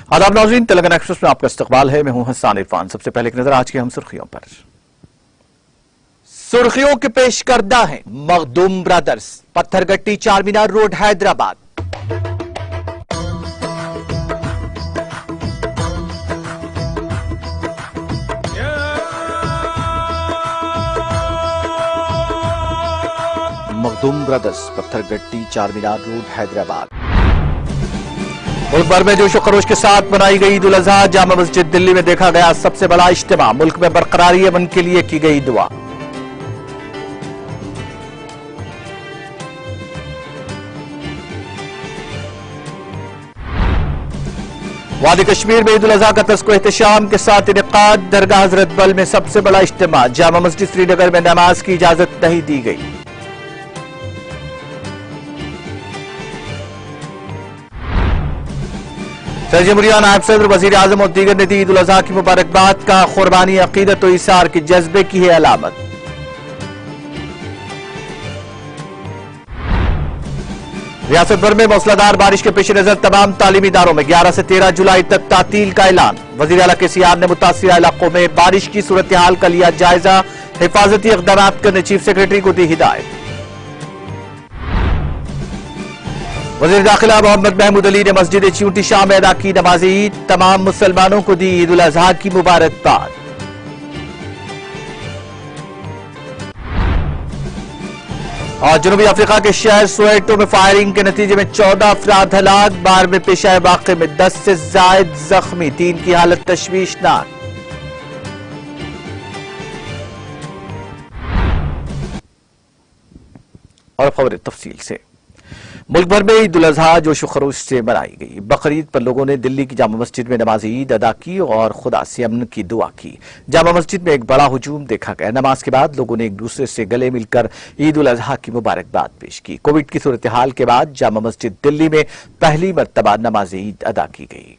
आदाब नाज़रीन, तेलंगाना एक्सप्रेस में आपका इस्तकबाल है। मैं हूं हसन इरफान। सबसे पहले एक नजर आज की हम सुर्खियों पर। सुर्खियों के पेश करदा है Makhdoom brothers, Pathergatti Charminar road Hyderabad. Makhdoom brothers, Pathergatti Charminar road Hyderabad. मुल्क भर में जोश खरोश के साथ मनाई गई ईद उल अजहा। जामा मस्जिद दिल्ली में देखा गया सबसे बड़ा इज्तिमा। मुल्क में बरकरारी अमन के लिए की गई दुआ। वादी कश्मीर में ईद उल अजहा का तस्को एहतशाम के साथ इनेकाद। दरगाह हजरत बल में सबसे बड़ा इज्तिमा। जामा मस्जिद श्रीनगर में नमाज की इजाजत नहीं दी गई। सदर जमहूरिया, नायब सदर, वजीर आजम और दीगर ने दी ईद उल अजहा की मुबारकबाद का। कुर्बानी अकीदत और इसार के जज्बे की है अलामत। रियासत भर में मूसलाधार बारिश के पेश नजर तमाम तालीमी इदारों में 11 से 13 जुलाई तक तातील का ऐलान। वजीर आला केसीआर ने मुतासिर इलाकों में बारिश की सूरत हाल का लिया जायजा। हिफाजती इक़दाम करने चीफ सेक्रेटरी को दी हिदायत। वज़ीर दाखिला मोहम्मद महमूद अली ने मस्जिद च्यूंटी शाह में अदा की नमाज ईद। तमाम मुसलमानों को दी ईद उल अजहा की मुबारकबाद। और जनूबी अफ्रीका के शहर सोवेटो में फायरिंग के नतीजे में 14 अफराद हलाक। बार में पेश आए वाक़े में 10 से ज़ायद जख्मी, 3 की हालत तशवीशनाक। और खबर तफसील से। मुल्क भर में ईद उल अजहा जोश खरोश से मनाई गई। बकरीद पर लोगों ने दिल्ली की जामा मस्जिद में नमाज ईद अदा की और खुदा से अमन की दुआ की। जामा मस्जिद में एक बड़ा हुजूम देखा गया। नमाज के बाद लोगों ने एक दूसरे से गले मिलकर ईद उल अजहा की मुबारकबाद पेश की। कोविड की सूरत हाल के बाद जामा मस्जिद दिल्ली में पहली मरतबा नमाज ईद अदा की गई।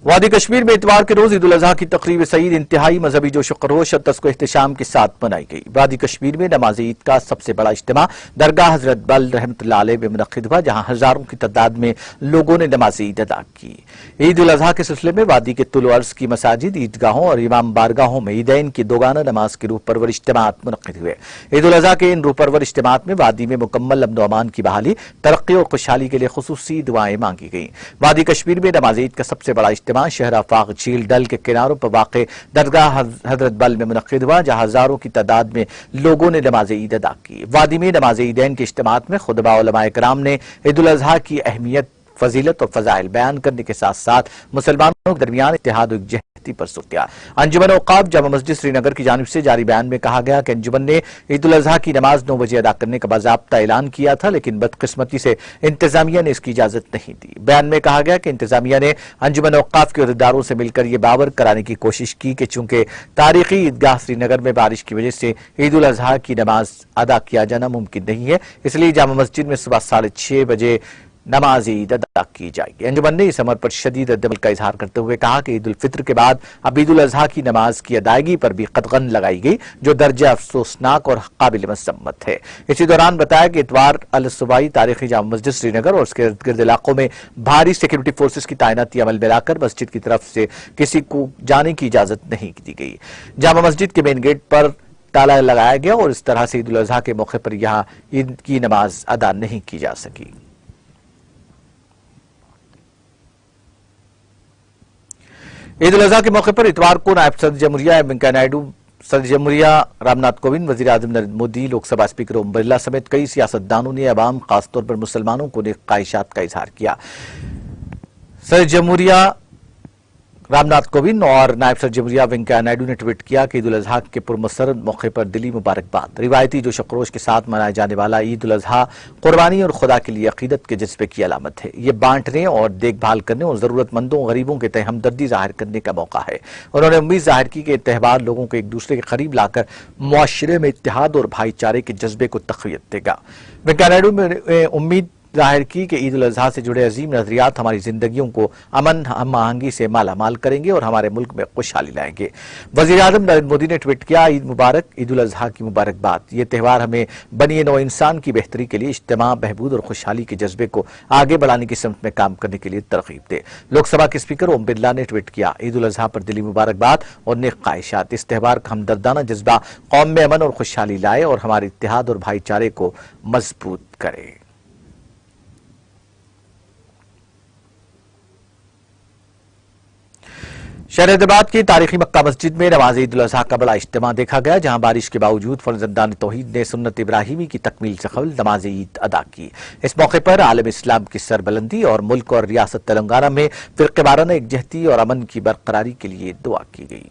वादी कश्मीर में इतवार के रोज ईद उल अजहा की तकरीब सईद इंतहाई मजहबी जोश खरोश और तस्को एहतशाम के साथ मनाई गई। वादी कश्मीर में नमाज ईद का सबसे बड़ा इज्तिमा दरगाह हजरत बल रहमतुल्लाह अलैह में मुनक्किद हुआ, जहां हजारों की तादाद में लोगों ने नमाज ईद अदा की। ईद उल अजहा के सिलसिले में वादी के तुल अर्ज की मसाजिद, ईदगाहों और इमाम बारगाहों में ईदैन की दोगाना नमाज की रूह परवर इज्तिमात मुनक्किद हुए। ईद उल अजहा के इन रूह परवर इज्तिमात में वादी में मुकम्मल अमन व अमान की बहाली, तरक्की और खुशहाली के लिए खुसूसी दुआएं मांगी गई। वादी कश्मीर में नमाज ईद का सबसे बड़ा शहर आफाक झील डल के किनारों पर वाक़े दरगाह हजरत बल में मुनक्किद हुआ, जहां हजारों की तादाद में लोगों ने नमाज ईद अदा की। वादी में नमाज ईदैन के इज्तिमात में खुतबा उलमाए किराम ने ईद उल अजहा की अहमियत, फजीलत और फजाइल बयान करने के साथ साथ मुसलमानों के दरमियान इत्तेहाद और यकजहती पर जोर दिया। अंजुमन औक़ाफ जामा मस्जिद श्रीनगर की जानिब से जारी बयान में कहा गया कि अंजुमन ने ईद उल अजहा की नमाज 9 बजे अदा करने का बाज़ाब्ता ऐलान किया था, लेकिन बदकिस्मती से इंतजामिया ने इसकी इजाजत नहीं दी। बयान में कहा गया कि इंतजामिया ने अंजुमन औक़ाफ के अहदेदारों से मिलकर यह बावर कराने की कोशिश की कि चूंकि तारीखी ईदगाह श्रीनगर में बारिश की वजह से ईद उल अजहा की नमाज अदा किया जाना मुमकिन नहीं है, इसलिए जामा मस्जिद में सुबह 6:30 बजे नमाज ईद अदा की जाएगी। अंजुमन ने इस अमर पर शदीद रद्द-ए-अमल का इजहार करते हुए कहा कि ईद उल फित्र के बाद अब ईद उल अजहा की नमाज की अदायगी पर भी कतगन लगाई गई, जो दर्जा अफसोसनाक और काबिल मज़म्मत है। इसी दौरान बताया कि इतवार अल-सुबाई तारीखी जामा मस्जिद श्रीनगर और उसके इर्द गिर्द इलाकों में भारी सिक्योरिटी फोर्सेज की तैनाती अमल में लाकर मस्जिद की तरफ से किसी को जाने की इजाजत नहीं दी गई। जामा मस्जिद के मेन गेट पर ताला लगाया गया और इस तरह से ईद उल अजहा के मौके पर यहाँ ईद की नमाज अदा नहीं की जा सकी। ईद उल अजहा के मौके पर इतवार को नायब सदर जमहूरिया वेंकैया नायडू, सदर जमहूरिया रामनाथ कोविंद, वजीर आजम नरेंद्र मोदी, लोकसभा स्पीकर ओम बिरला समेत कई सियासतदानों ने अवाम, खासतौर पर मुसलमानों को नेक ख्वाहिशात का इजहार किया। सदर जमहूरिया रामनाथ कोविंद और नायब सदर जमहूरिया वेंकैया नायडू ने ट्वीट किया कि ईद उल अजहा के पुरमसरत मौके पर दिली मुबारकबाद। रिवायती जोश खरोश के साथ मनाए जाने वाला ईद उल अजहा कुर्बानी और खुदा के लिए अकीदत के जज्बे की अलामत है। ये बांटने और देखभाल करने और जरूरतमंदों, गरीबों के तय हमदर्दी जाहिर करने का मौका है। उन्होंने उम्मीद जाहिर की कि त्यौहार लोगों को एक दूसरे के करीब लाकर मुआशरे में इत्तेहाद और भाईचारे के जज्बे को तक़वियत देगा। वेंकैया नायडू ने उम्मीद जाहिर की कि ईद उल अजहा से जुड़े अजीम नजरियात हमारी जिंदगियों को अमन हम आहंगी से माला माल करेंगे और हमारे मुल्क में खुशहाली लाएंगे। वजीर आजम नरेंद्र मोदी ने ट्वीट किया, ईद मुबारक, ईद उल अजहा की मुबारकबाद। ये त्यौहार हमें बनी नौ इंसान की बेहतरी के लिए इज्तिमा, बहबूद और खुशहाली के जज्बे को आगे बढ़ाने की समत में काम करने के लिए तरगीब दे। लोकसभा के स्पीकर ओम बिरला ने ट्वीट किया, ईद उल अजहा पर दिली मुबारकबाद और नेक ख्वाहिशात। इस त्यौहार का हमदर्दाना जज्बा कौम में अमन और खुशहाली लाए और हमारे इत्तेहाद और भाईचारे को मजबूत करे। शहर हैदराबाद की तारीखी मक्का मस्जिद में नमाज ईद उल अजहा का बड़ा इज्तिमा देखा गया, जहां बारिश के बावजूद फर्जंदान तौहीद ने सुन्नत इब्राहिमी की तकमील से कबल नमाज ईद अदा की। इस मौके पर आलम इस्लाम की सरबलंदी और मुल्क और रियासत तेलंगाना में फिरक़ेवाराना एकजहती और अमन की बरकरारी के लिए दुआ की गई।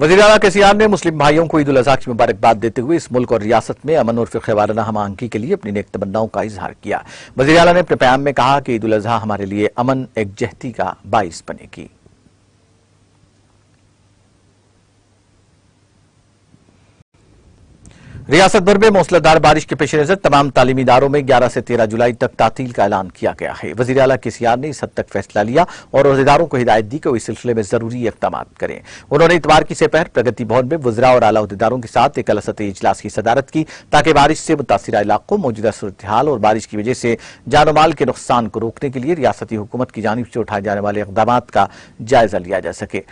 वज़ीर आला केसीआर ने मुस्लिम भाइयों को ईद उल अजहा की मुबारकबाद देते हुए इस मुल्क और रियासत में अमन और फिरक़ेवाराना हमाहंगी के लिए अपनी नेक तमन्नाओं का इजहार किया। वज़ीर आला ने अपने प्याम में कहा कि ईद उल अजहा हमारे लिए अमन एकजहती का बाइस बनेगी। रियासत भर में मूसलाधार बारिश के पेश नजर तमाम तालीमी इदारों में 11 से 13 जुलाई तक तातील का ऐलान किया गया है। वज़ीर आला केसीआर ने इस हद तक फैसला लिया और रोजेदारों को हिदायत दी कि वो इस सिलसिले में जरूरी इक़दाम करें। उन्होंने इतवार की सेपहर प्रगति भवन में वज़रा और आला अहदेदारों के साथ एक अलसती इजलास की सदारत की, ताकि बारिश से मुतासिरा इलाकों, मौजूदा सूरत हाल और बारिश की वजह से जानो माल के नुकसान को रोकने के लिए रियासती हुकूमत की जानिब से उठाए जाने वाले इक़दाम का जायजा लिया जा सके।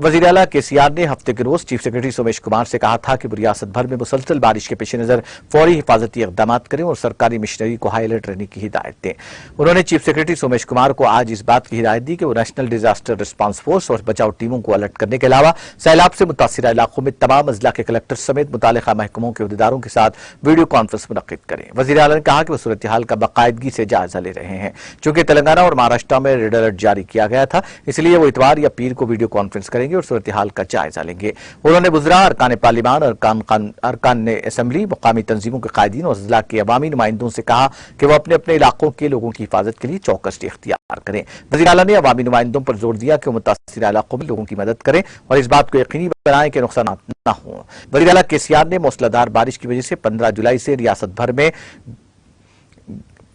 वज़ीर आला केसीआर ने हफ्ते के रोज चीफ सेक्रेटरी सोमेश कुमार से कहा था कि वो रियासत भर में मुसलसल बारिश के पेश नजर फौरी हिफाजती इक़दाम करें और सरकारी मिशनरी को हाई अलर्ट रहने की हिदायत दें। उन्होंने चीफ सेक्रेटरी सोमेश कुमार को आज इस बात की हिदायत दी कि वो नेशनल डिजास्टर रिस्पांस फोर्स और बचाव टीमों को अलर्ट करने के अलावा सैलाब से मुतासिरा इलाकों में तमाम अजला के कलेक्टर समेत मुतालिका महकमों के अहदेदारों के साथ वीडियो कॉन्फ्रेंस मुनक्किद करें। वज़ीर आला ने कहा कि वो सूरत हाल का बाकायदगी से जायजा ले रहे हैं। चूंकि तेलंगाना और महाराष्ट्र में रेड अलर्ट जारी किया गया था, इसलिए वो इतवार या पीर को वीडियो कॉन्फ्रेंस करेंगे और सूरत हाल का जायजा लेंगे। उन्होंने वज़रा, अरकान पार्लिमान, अरकान असम्बली, मुकामी तंजीमों के कायदीन और जिला के अवामी नुमाइंदों से कहा कि वो अपने अपने इलाकों के लोगों की हिफाजत के लिए चौकस इख्तियार करें। वज़ीर आला ने अवामी नुमाइंदों पर जोर दिया कि वो मुतासिरा इलाकों में लोगों की मदद करें और इस बात को यकीनी बनाएं कि नुकसान न हों। वज़ीर आला केसीआर ने मूसलाधार बारिश की वजह से 15 जुलाई से रियासत भर में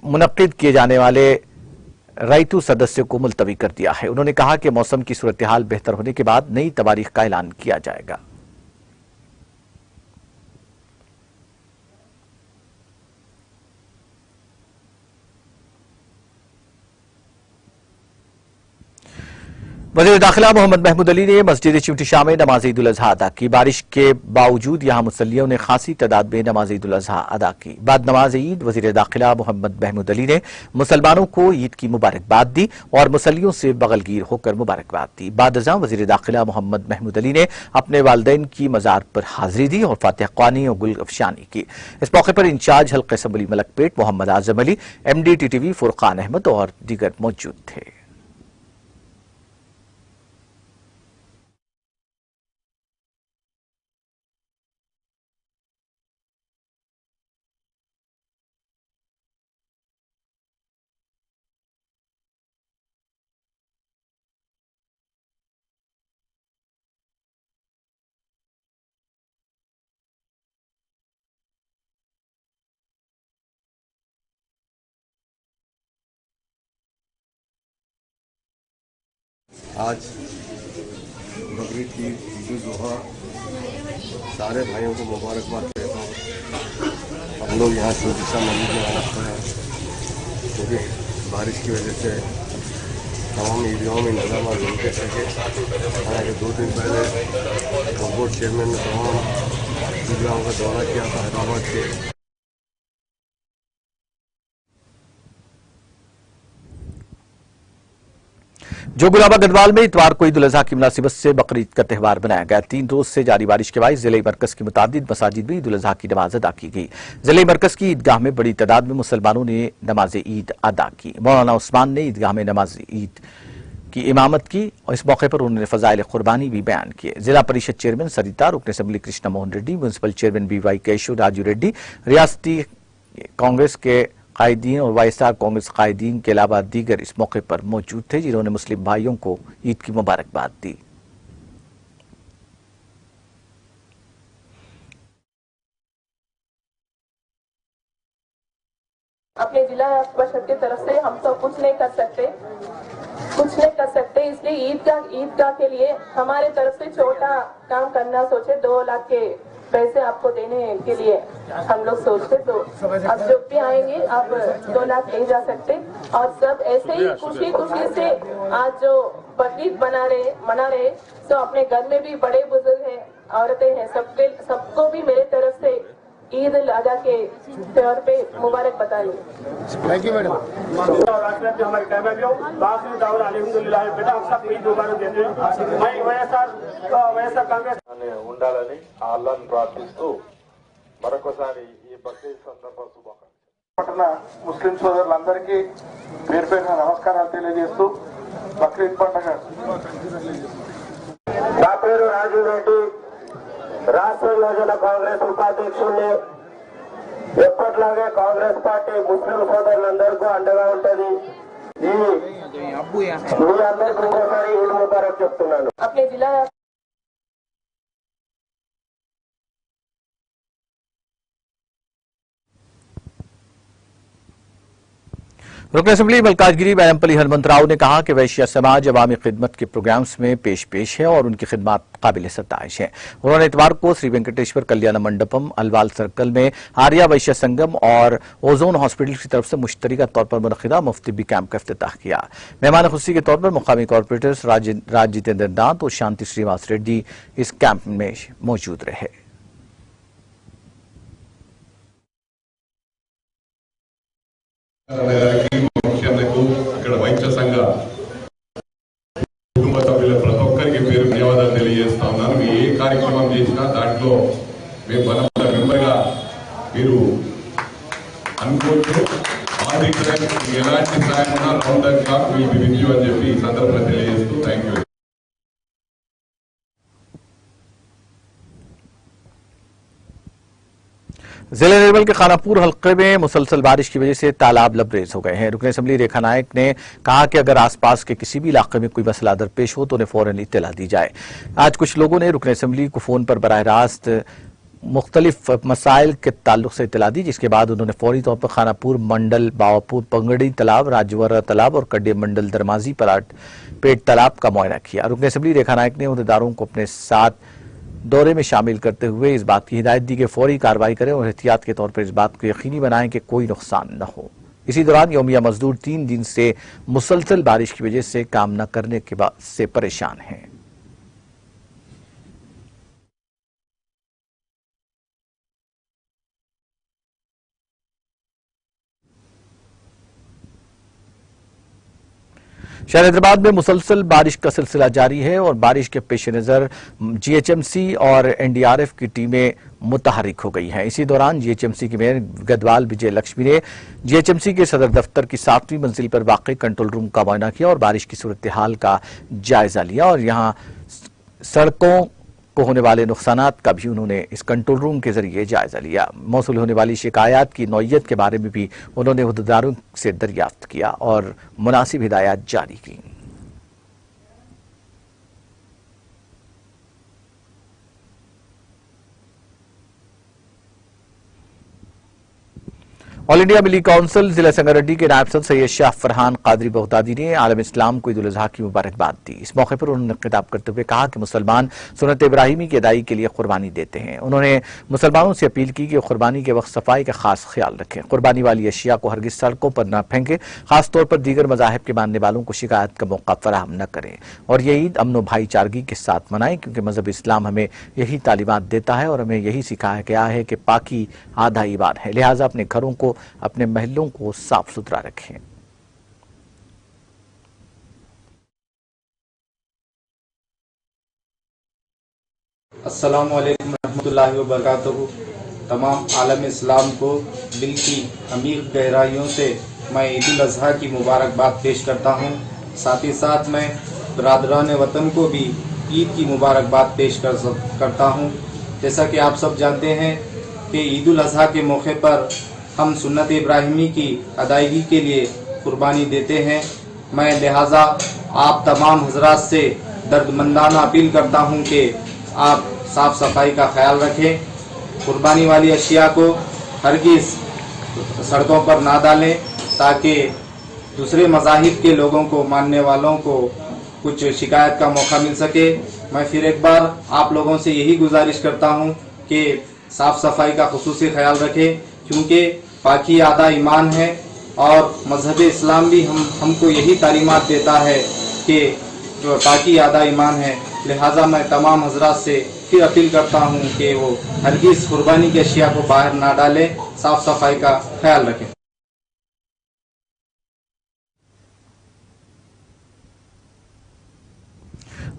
मुनक्किद किए जाने वाले राइतू सदस्य को मुलतवी कर दिया है। उन्होंने कहा कि मौसम की सूरत हाल बेहतर होने के बाद नई तवारीख का ऐलान किया जाएगा। वज़ीर दाखिला मोहम्मद महमूद अली ने मस्जिद चिमटी शाह में नमाज ईद उल अजहा अदा की। बारिश के बावजूद यहां मुसल्लियों ने खासी तादाद में नमाज ईद उल अजहा अदा की। बाद नमाज ईद वज़ीर दाखिला मोहम्मद महमूद अली ने मुसलमानों को ईद की मुबारकबाद दी और मुसल्लियों से बगलगीर होकर मुबारकबाद दी। बाद अज़ां वज़ीर दाखिला मोहम्मद महमूद अली ने अपने वालिदैन की मज़ार पर हाजिरी दी और फातिहा ख्वानी और गुल अफशानी की। इस मौके पर इंचार्ज हल्क़े असम्बली मलकपेट मोहम्मद आज़म अली, MD TTV फुरकान अहमद और दीगर मौजूद थे। आज बकरीद की ईद उल जुहा सारे भाइयों को मुबारकबाद देता हूँ। हम लोग यहाँ शिवदिशा मंदिर में आते हैं क्योंकि बारिश की वजह से तमाम ईदगाहों में इंतजाम नहीं कर सके। हालांकि 2 दिन पहले बोर्ड चेयरमैन ने तमाम ईदगाहों का दौरा किया था हैदराबाद के। जोगुलाबा गढ़वाल में इतवार को ईद उल अजहा की मुनासिबत से बकरीद का त्यौहार मनाया गया। 3 रोज से जारी बारिश के बाद जिले मरकज की मुतादिद मसाजिद में ईद उल अजहा की नमाज अदा की गई। जिले मरकज की ईदगाह में बड़ी तादाद में मुसलमानों ने नमाज ईद अदा की। मौलाना उस्मान ने ईदगाह में नमाज ईद की इमामत की और इस मौके पर उन्होंने फजाइल कुर्बानी भी बयान किए। जिला परिषद चेयरमैन सरिता, रुकन assembly Krishna Mohan Reddy, municipal chairman BY Keshav Raju Reddy, रियासती कांग्रेस के कायदीन और वाईएसआर कांग्रेस कायदीन के अलावा दीगर इस मौके पर मौजूद थे, जिन्होंने मुस्लिम भाइयों को ईद की मुबारकबाद दी। अपने जिला परिषद की तरफ से हम तो कुछ नहीं कर सकते, इसलिए ईदगाह के लिए हमारे तरफ से छोटा काम करना सोचे। 2 लाख के पैसे आपको देने के लिए हम लोग सोचते, तो अब जो भी आएंगे आप 2 लाख ले जा सकते। और सब ऐसे ही खुशी से आज जो बकरीद मना रहे तो अपने घर में भी बड़े बुजुर्ग हैं, औरतें हैं, सबको भी मेरे तरफ से ईद उल अजहा के त्योहार पे मुबारक बताइए। Thank you madam. हमारे कैमरा भी हो बाकी दावर अल्हम्दुलिल्लाह बेटा हम सब ईद मुबारक देते हैं। मैं వైఎస్ఆర్ కాంగ్రెస్ ఉండాలని అల్లాహ్ను ప్రార్థిస్తూ మరొకసారి ఈ బక్రీద్ సందర్భ శుభాకాంక్షలు. పట్టణ ముస్లిం సోదరులందరికీ పేరు పేరున నమస్కారాలు తెలియజేస్తూ బక్రీద్ పండుగ. నా పేరు రాజు రెడ్డి, రాష్ట్ర యోజన కాంగ్రెస్ ఉపాధ్యక్షుడిని. ఎప్పట్లాగే కాంగ్రెస్ పార్టీ ముస్లిం సోదరులందరికీ అండగా ఉంటది. మీ అందరికీ ఇంకోసారి ఈద్ ముబారక్ చెప్తున్నాను. अपने जिला रुकन असेंबली मलकाजगिरी बैरमपली हनुमंत राव ने कहा कि वैश्य समाज अवामी खिदमत के प्रोग्राम्स में पेश है और उनकी खिदमत काबिल सताइश है। उन्होंने इतवार को श्री वेंकटेश्वर कल्याण मंडपम अलवाल सर्कल में आर्या वैश्य संगम और ओजोन हॉस्पिटल की तरफ से मुश्तरका तौर पर मुनक़िदा मुफ्ती बी कैंप का इफ्तिताह किया। मेहमान खुशी के तौर पर मुकामी कॉरपोरेटर्स राज जितेंद्र नाथ और शांति श्रीनिवास रेड्डी इस कैंप में मौजूद रहे। ముఖ్యంగా ఇక్కడ వైద్య సంఘ కుటుంబ సభ్యుల ప్రతి ఒక్కరికి పేరు ధన్యవాదాలు తెలియజేస్తా ఉన్నాను. ఏ కార్యక్రమం చేసినా దాంట్లో మేము బలమైన మెంబర్గా మీరు అనుకోవచ్చు. ఆర్థికంగా ఎలాంటి సాయం ఉన్నా round the clock will be with you అని చెప్పి ఈ సందర్భంగా తెలియజేస్తూ థ్యాంక్ యూ. जिले निर्मल के खानापुर हल्के में मुसलसल बारिश की वजह से तालाब लबरेज हो गए हैं। रुकन असेंबली रेखा नायक ने कहा कि अगर आसपास के किसी भी इलाके में कोई मसला दरपेश हो तो उन्हें फौरन इत्तला दी जाए। आज कुछ लोगों ने रुकन असेंबली को फोन पर बराह रास्त मुख्तलिफ मसाइल के ताल्लुक से इत्तला दी, जिसके बाद उन्होंने फौरी तौर पर खानापुर मंडल बावापुर पंगड़ी तालाब, राजवरा तालाब और कड्डे मंडल दरमाजी पेट तालाब का मुआयना किया। रुकन असेंबली रेखा नायक ने उहदेदारों को अपने साथ दौरे में शामिल करते हुए इस बात की हिदायत दी कि फौरी कार्रवाई करें और एहतियात के तौर पर इस बात को यकीनी बनाएं कि कोई नुकसान न हो। इसी दौरान यौमिया मजदूर 3 दिन से मुसलसल बारिश की वजह से काम न करने के बाद से परेशान हैं। शहर हैदराबाद में मुसलसल बारिश का सिलसिला जारी है और बारिश के पेश नजर GHMC और NDRF की टीमें मुतहरिक हो गई हैं। इसी दौरान GHMC की मेयर गढ़वाल विजय लक्ष्मी ने GHMC के सदर दफ्तर की 7वीं मंजिल पर वाक़ई कंट्रोल रूम का मुआयना किया और बारिश की सूरत हाल का जायजा लिया और यहां सड़कों को होने वाले नुकसानात का भी उन्होंने इस कंट्रोल रूम के जरिए जायजा लिया। मौसूल होने वाली शिकायत की नौइयत के बारे में भी उन्होंने उहदेदारों से दरियाफ्त किया और मुनासिब हिदायत जारी की। ऑल इंडिया मिली काउंसिल जिला संगारेड्डी के नायब सदर सैयद शाह फरहान कादरी बगदादी ने आलम इस्लाम को ईद उल अजहा की मुबारकबाद दी। इस मौके पर उन्होंने खिताब करते हुए कहा कि मुसलमान सुन्नत इब्राहिमी की अदाई के लिए कुर्बानी देते हैं। उन्होंने मुसलमानों से अपील की कि कुर्बानी के वक्त सफाई का खास ख्याल रखें, कुर्बानी वाली अशिया को हरगिज सड़कों पर न फेंकें, खासतौर पर दीगर मज़ाहिब के मानने वालों को शिकायत का मौका फराहम न करें और ये ईद अमन व भाईचारगी के साथ मनाएं, क्योंकि मजहब इस्लाम हमें यही तालीमात देता है और हमें यही सिखाया गया है कि पाकी आधा ईमान है। लिहाजा अपने घरों को, अपने महलों को साफ सुथरा रखें। अस्सलामु अलैकुम रहमतुल्लाहि व बरकातहू। तमाम आलम इस्लाम को दिल की अमीर गहराइयों से मैं ईद उल अज़हा की मुबारकबाद पेश करता हूँ। साथ ही साथ मैं बरादरान वतन को भी ईद की मुबारकबाद पेश करता हूँ। जैसा कि आप सब जानते हैं कि ईद उल अज़हा के मौके पर हम सुन्नत इब्राहिमी की अदायगी के लिए कुर्बानी देते हैं। मैं लिहाजा आप तमाम हजरात से दर्दमंदाना अपील करता हूँ कि आप साफ सफाई का ख्याल रखें। कुर्बानी वाली अशिया को हरगिज़ सड़कों पर ना डालें ताकि दूसरे मज़ाहिब के लोगों को, मानने वालों को कुछ शिकायत का मौका मिल सके। मैं फिर एक बार आप लोगों से यही गुजारिश करता हूँ कि साफ सफाई का खुसूसी ख्याल रखें, क्योंकि पाकी आधा ईमान है और मजहब इस्लाम भी हमको यही तालीमात देता है कि पाकी आधा ईमान है। लिहाजा मैं तमाम हजरात से फिर अपील करता हूँ कि वो हरगिज़ कुर्बानी की अशिया को बाहर ना डालें, साफ सफाई का ख्याल रखें।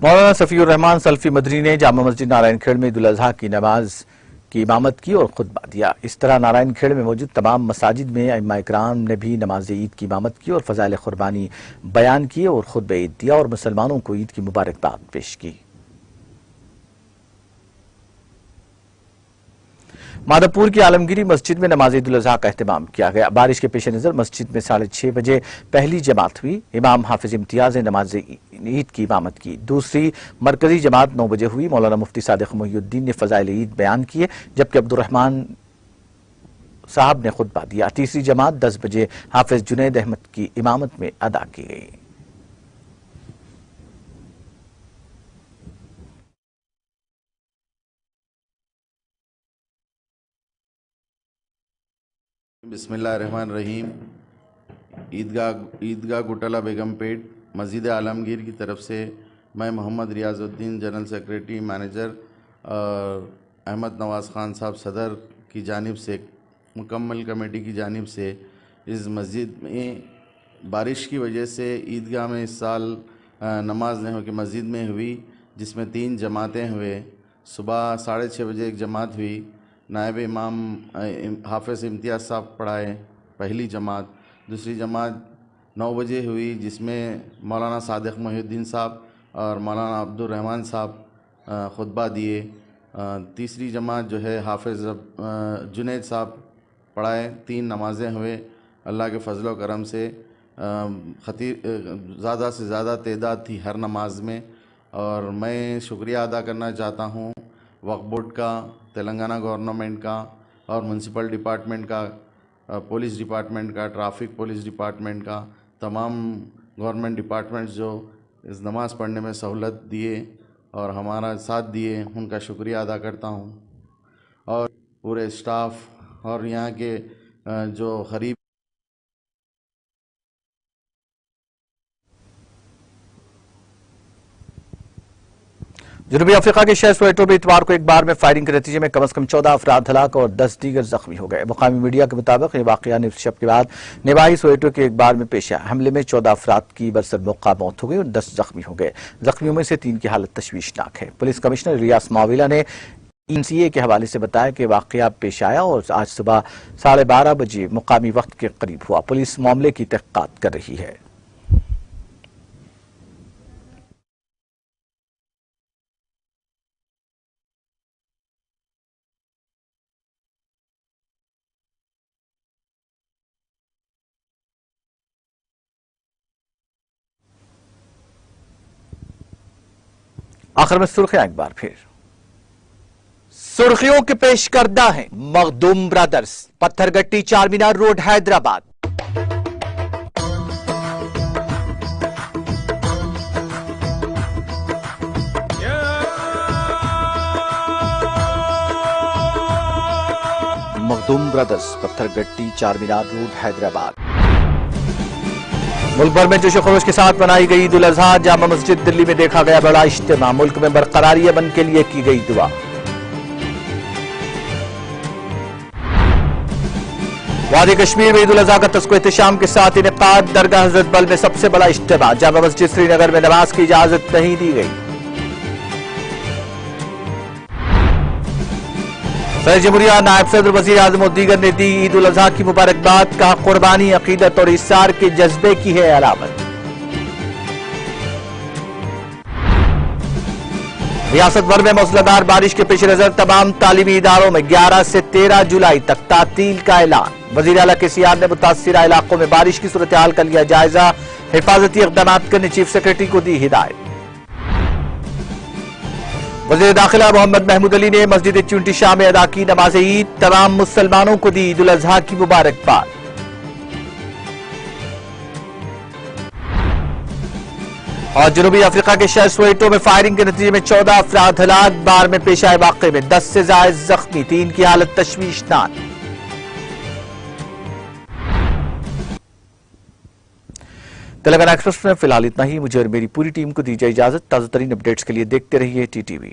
मौलाना सफीउर रहमान सल्फी मदनी ने जामा मस्जिद नारायणखेड़ में ईद उल अज़हा की नमाज की इमामत की और खुतबा दिया। इस तरह नारायणखेड़ में मौजूद तमाम मसाजिद में अइम्मा इकराम ने भी नमाज ईद की इमामत की और फज़ाइल कुर्बानी बयान किए और खुतबा ईद दिया और मुसलमानों को ईद की मुबारकबाद पेश की। माधवपुर की आलमगिरी मस्जिद में नमाज ईद उल अज़हा का एहतमाम किया गया। बारिश के पेश नज़र मस्जिद में 6:30 बजे पहली जमात हुई। इमाम हाफिज इम्तियाज ने नमाज ईद की इमामत की। दूसरी मरकजी जमात 9 बजे हुई। मौलाना मुफ्ती सादिक मोहिउद्दीन ने फजाइल ईद बयान किए, जबकि अब्दुर्रहमान साहब ने खुतबा दिया। तीसरी जमात 10 बजे हाफिज जुनैद अहमद की इमामत में अदा की गई। बिस्मिल्लाहिर्रहमानिर्रहीम। ईदगाह गुटला बेगमपेट मस्जिद आलमगीर की तरफ से मैं Mohammad Riyazuddin general secretary manager और अहमद नवाज़ ख़ान साहब सदर की जानिब से, मुकम्मल कमेटी की जानिब से इस मस्जिद में बारिश की वजह से ईदगाह में इस साल नमाज नहीं हो कि मस्जिद में हुई, जिसमें 3 जमातें हुए। सुबह 6:30 बजे एक जमात हुई। नायब इमाम हाफिज़ इम्तियाज़ साहब पढ़ाए पहली जमात। दूसरी जमात 9 बजे हुई, जिसमें मौलाना सादिक मोहिउद्दीन साहब और मौलाना अब्दुर्रहमान साहब खुतबा दिए। तीसरी जमात जो है हाफिज़ जुनैद साहब पढ़ाए। 3 नमाज़ें हुए। अल्लाह के फजल व करम से ज़्यादा से ज़्यादा तादाद थी हर नमाज में। और मैं शुक्रिया अदा करना चाहता हूँ वक्फ बोर्ड का, तेलंगाना गवर्नमेंट का और म्यूनसिपल डिपार्टमेंट का, पुलिस डिपार्टमेंट का, ट्रैफिक पुलिस डिपार्टमेंट का, तमाम गवर्नमेंट डिपार्टमेंट्स जो इस नमाज़ पढ़ने में सहूलत दिए और हमारा साथ दिए, उनका शुक्रिया अदा करता हूँ। और पूरे स्टाफ और यहाँ के जो गरीब जनूबी अफ्रीका के शहर सोवेटो में इतवार को एक बार में फायरिंग के नतीजे में कम से कम 14 अफराद हलाक और 10 दीगर जख्मी हो गए। मुकामी मीडिया के मुताबिक ये वाकया निसफ शब के बाद निवाही सोवेटो के एक बार में पेश आया। हमले में 14 अफराद की बरसर मौका मौत हो गई और 10 जख्मी हो गए। जख्मियों में से 3 की हालत तशवीशनाक है। पुलिस कमिश्नर रियास माविला ने NCA के हवाले से बताया कि वाकया पेश आया और आज सुबह 12:30 बजे मुकामी वक्त के करीब हुआ। पुलिस मामले की तहकीकात कर रही है। आखिर में सुर्खियां एक बार फिर। सुर्खियों के पेश करदा हैं Makhdoom brothers, Pathergatti Charminar road Hyderabad. Makhdoom brothers, Pathergatti Charminar road Hyderabad. मुल्क भर में जोश खरोश के साथ मनाई गई ईद उल अज़हा। जामा मस्जिद दिल्ली में देखा गया बड़ा इज्तिमा। मुल्क में बरकरारी अमन के लिए की गई दुआ। वादी कश्मीर में ईद उल अज़हा का तस्को एहतशाम के साथ इनेकाद। दरगाह हजरत बल में सबसे बड़ा इज्तिमा। जामा मस्जिद श्रीनगर में नमाज की इजाजत नहीं दी गई। सदर जमहूरिया नायब सदर वजीर आजम और दीगर ने दी ईद उल अजहा की मुबारकबाद। कहा कुर्बानी अकीदत और इस्सार के जज्बे की है अलामत। रियासत भर में मूसलाधार बारिश के पेश नजर तमाम तालीमी इदारों में 11 से 13 जुलाई तक तातील का ऐलान। वजीर आला केसीआर ने मुतासिरा इलाकों में बारिश की सूरत हाल का लिया जायजा। हिफाजती इक़दाम करने चीफ सेक्रेटरी को दी हिदायत। वज़ीर दाखिला मोहम्मद महमूद अली ने मस्जिद चुंटी शाह में अदा की नमाज ईद। तमाम मुसलमानों को दी ईद उल अजहा की मुबारकबाद। और जनूबी अफ्रीका के शहर सोवेटो में फायरिंग के नतीजे में 14 अफराद हलाक। बार में पेश आए वाक़े में 10 से ज़ायद जख्मी, 3 की हालत तशवीशनाक। तेलंगाना एक्सप्रेस में फिलहाल इतना ही। मुझे और मेरी पूरी टीम को दीजिए इजाजत। ताज़ा तरीन अपडेट्स के लिए देखते रहिए TTV।